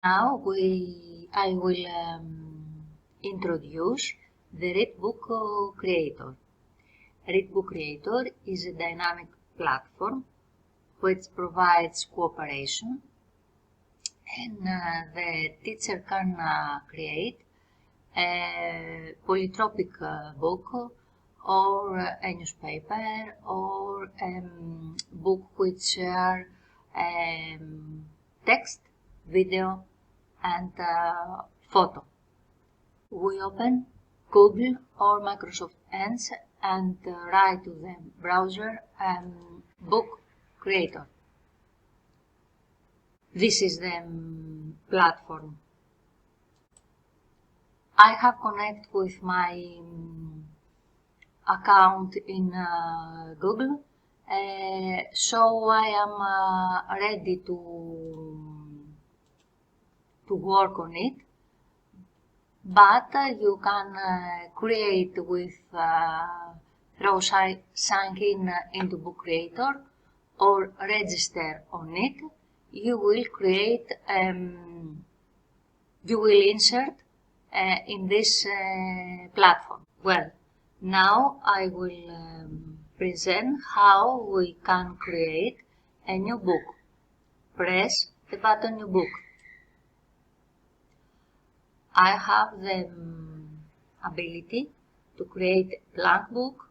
Now I will introduce the Read Creator. Read Creator is a dynamic platform which provides cooperation, and the teacher can create a polytropic book or a newspaper or a book which share text, video and photo. We open Google or Microsoft Edge and write to the browser Book Creator. This is the platform. I have connected with my account in Google, so I am ready to work on it. But you can create with through sign in into BookCreator or register on it. You will create, you will insert in this platform. Well, now I will present how we can create a new book. Press the button New Book. I have the ability to create a blank book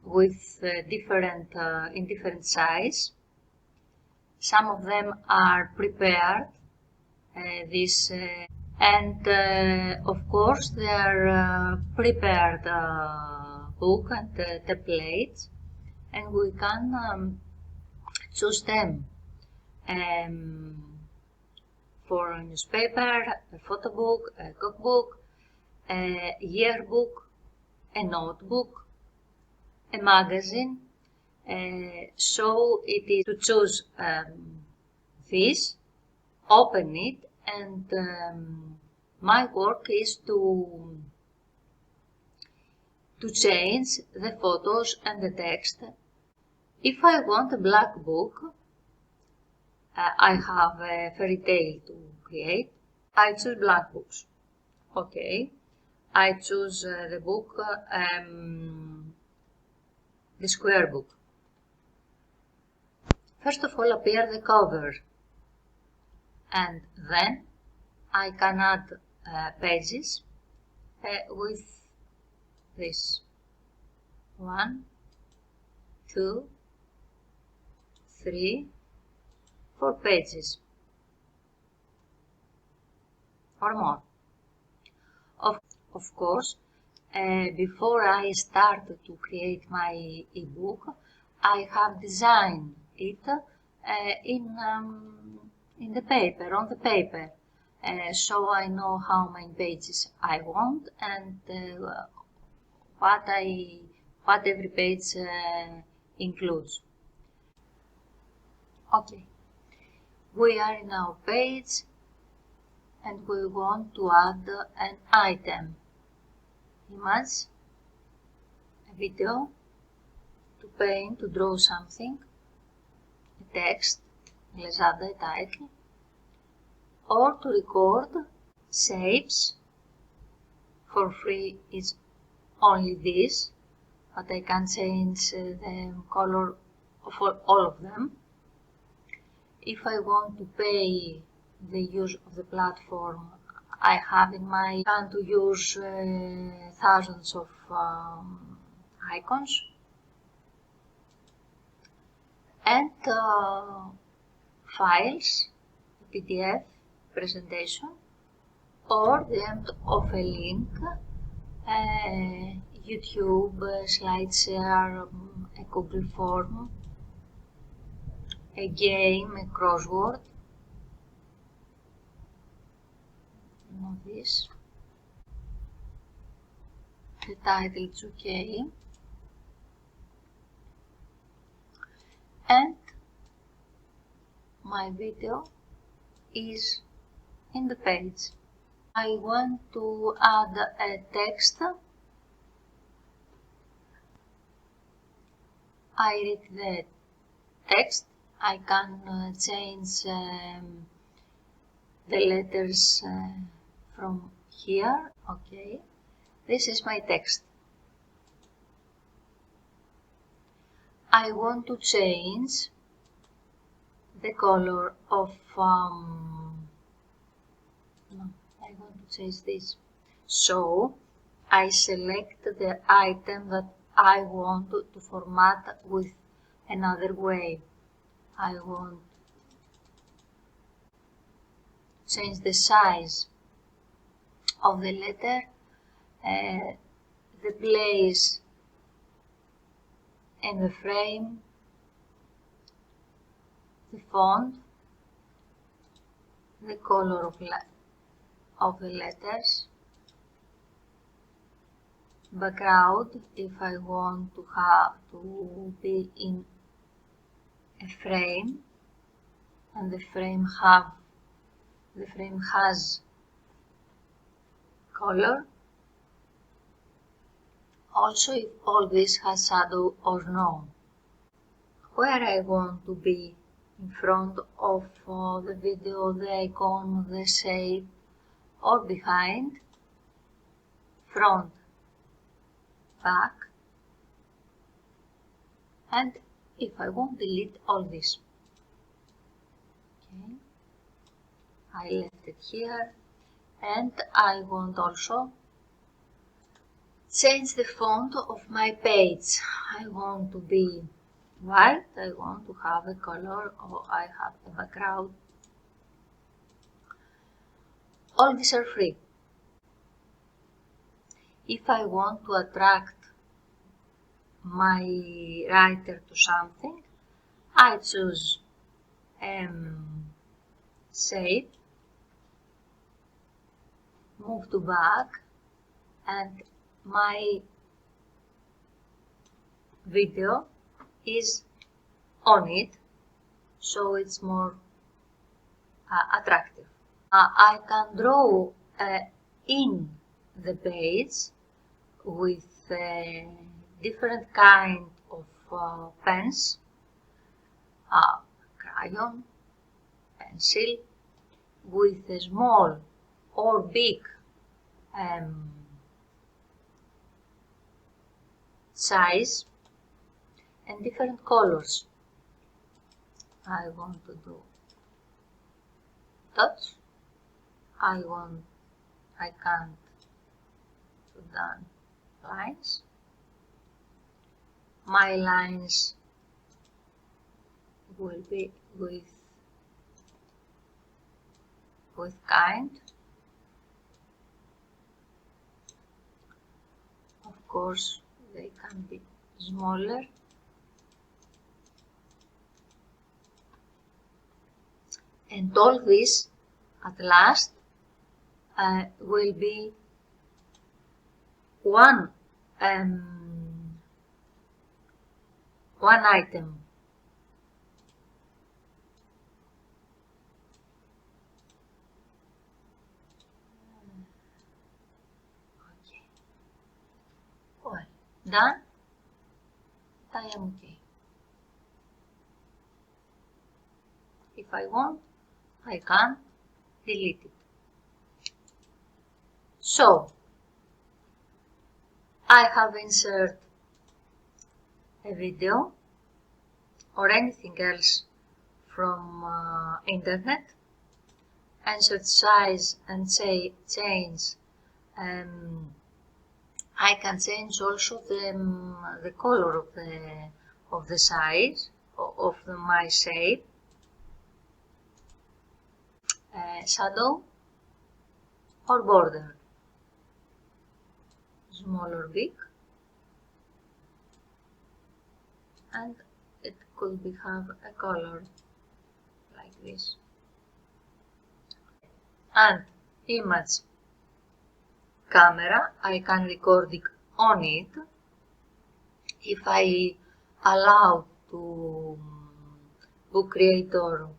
with different in different size. Some of them are prepared. And of course they are prepared book and templates, and we can choose them for a newspaper, a photo book, a cookbook, a yearbook, a notebook, a magazine. So it is to choose this, open it, and my work is to change the photos and the text. If I want a black book, I have a fairy tale to create. I choose black books. Okay. I choose the book, the square book. First of all appear the cover, and then I can add pages with this 1, 2, 3, 4 pages or more. Of course, before I start to create my ebook, I have designed it in the paper, on the paper, so I know how many pages I want and what every page includes. Okay, we are in our page and we want to add an item, image, a video, to paint, to draw something, a text, let's add a title, or to record shapes. For free is only this, but I can change the color for all of them. If I want to pay the use of the platform, I have in my plan to use thousands of icons and files, PDF, presentation, or the end of a link, YouTube, SlideShare, a Google form, a game, a crossword, this. The title is okay, and my video is in the page. I want to add a text. I read the text. I can change the letters from here. Okay, this is my text. I want to change the color of no, I want to change this. So I select the item that I want to format with another way. I want to change the size of the letter, the place in the frame, the font, the color of the letters, background if I want to have to be in a frame and the frame has color. Also if all this has shadow or no. Where I want to be in front of the video, the icon, the shape, or behind, front, back, and if I want delete all this. Okay, I left it here, and I want also change the font of my page. I want to be white, I want to have a color, or I have a background. All these are free. If I want to attract my writer to something, I choose shape, move to back, and my video is on it, so it's more attractive. I can draw in the page with different kind of pens, crayon, pencil, with a small or big size and different colors. I want to do dots. I can't do done lines. My lines will be with kind. Of course, they can be smaller. And all this, at last, will be one item. Okay. Well, done. I am okay. If I want, I can delete it. So, I have inserted a video or anything else from internet, insert size and say change. I can change also the color of the size of my shape, shadow or border, small or big, and it could have a color like this. And image camera, I can record it on it. If I allow to BookCreator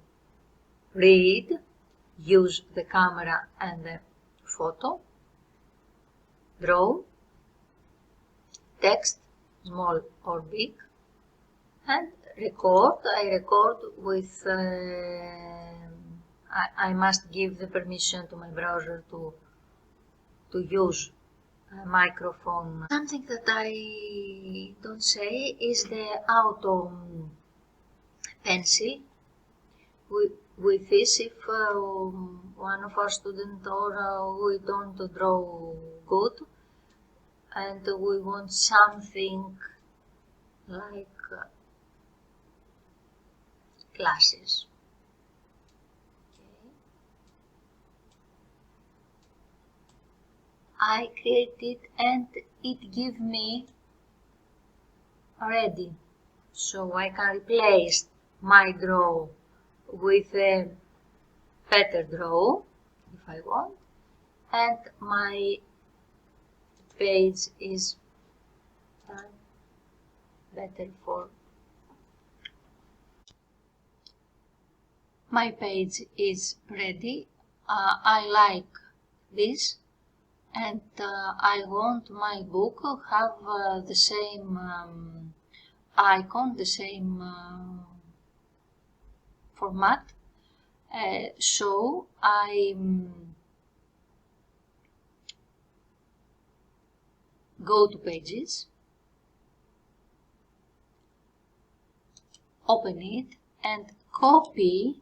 read, use the camera and the photo, draw, text, small or big, and record. I record with I must give the permission to my browser to use a microphone. Something that I don't say is the auto pencil. With this, if one of our students or we don't draw good and we want something like glasses. Okay. I created and it gives me ready, so I can replace my draw with a better draw if I want, and my page is better for my page is ready. I like this, and I want my book have the same icon, the same format. So I go to pages, open it, and copy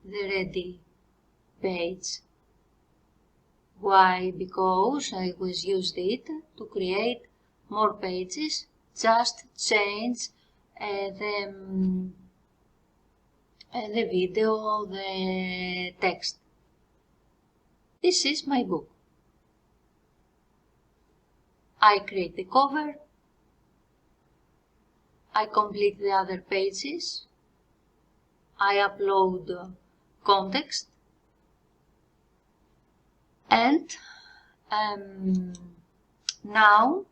the ready page. Why? Because I was used it to create more pages, just change the video, the text. This is my book. I create the cover, I complete the other pages, I upload context, and now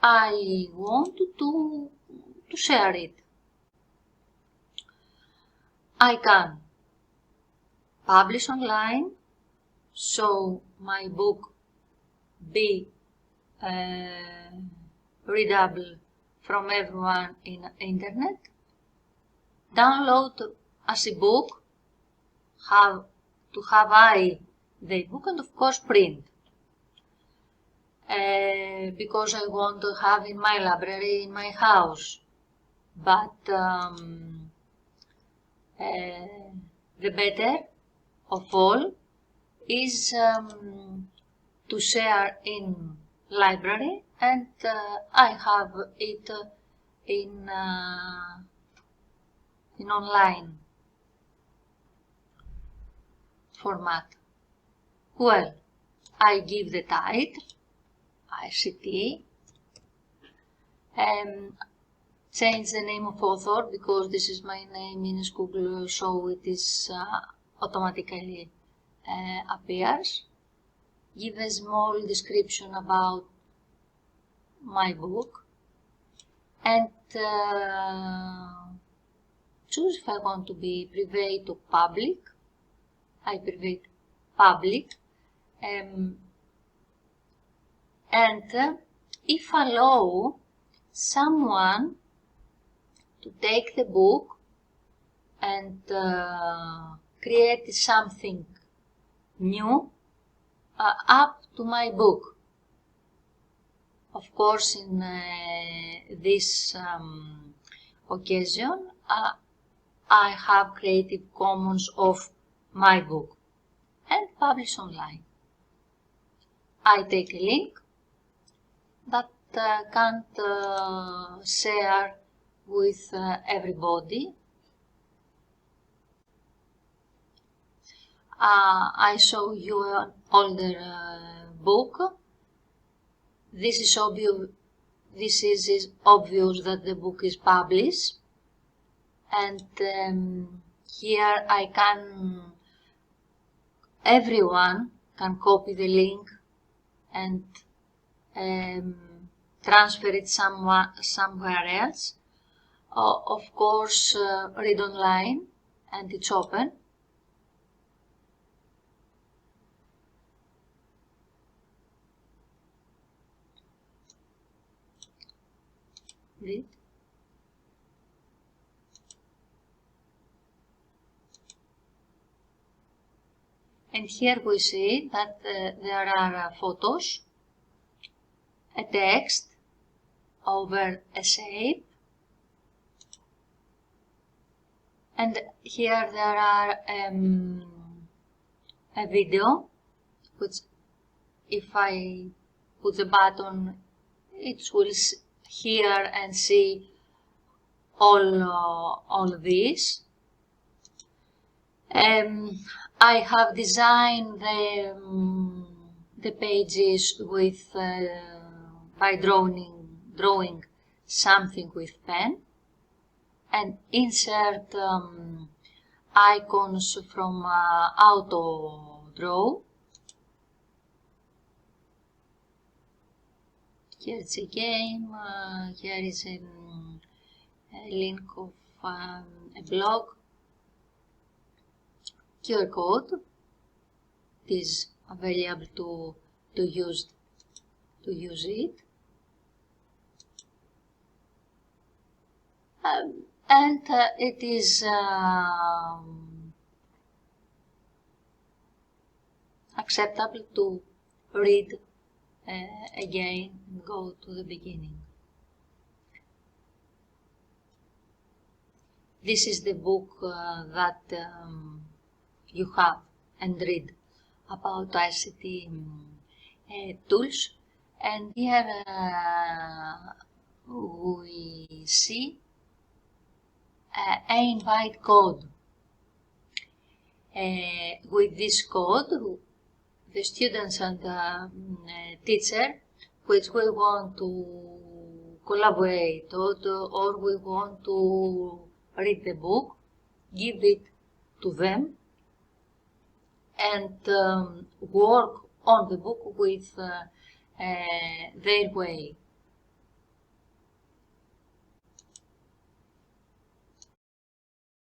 I want to share it. I can publish online, so my book be readable from everyone in internet, download as a book, have the book, and of course print, because I want to have in my library in my house. But the better of all is to share in library, and I have it in online format. Well, I give the title, ICT, change the name of author because this is my name in Google, so it is automatically appears. Give a small description about my book, and choose if I want to be private or public. I private public, and if allow someone to take the book and create something new up to my book. Of course, in this occasion, I have Creative Commons of my book and publish online. I take a link that can't share with everybody. I show you an older book. This is obvious. This is obvious that the book is published, and here everyone can copy the link and transfer it somewhere else. Of course, read online, and it's open. Read. And here we see that there are photos, a text over a shape, and here there are a video, which if I put the button, it will hear and see all this. I have designed the pages with by drawing something with pen, and insert icons from Auto Draw. Here is a game, here is a link of a blog, QR code. It is available to use it. And it is acceptable to read again and go to the beginning. This is the book that you have and read about ICT tools, and here we see an invite code. With this code, the students and the teacher, which we want to collaborate or we want to read the book, give it to them and work on the book with their way.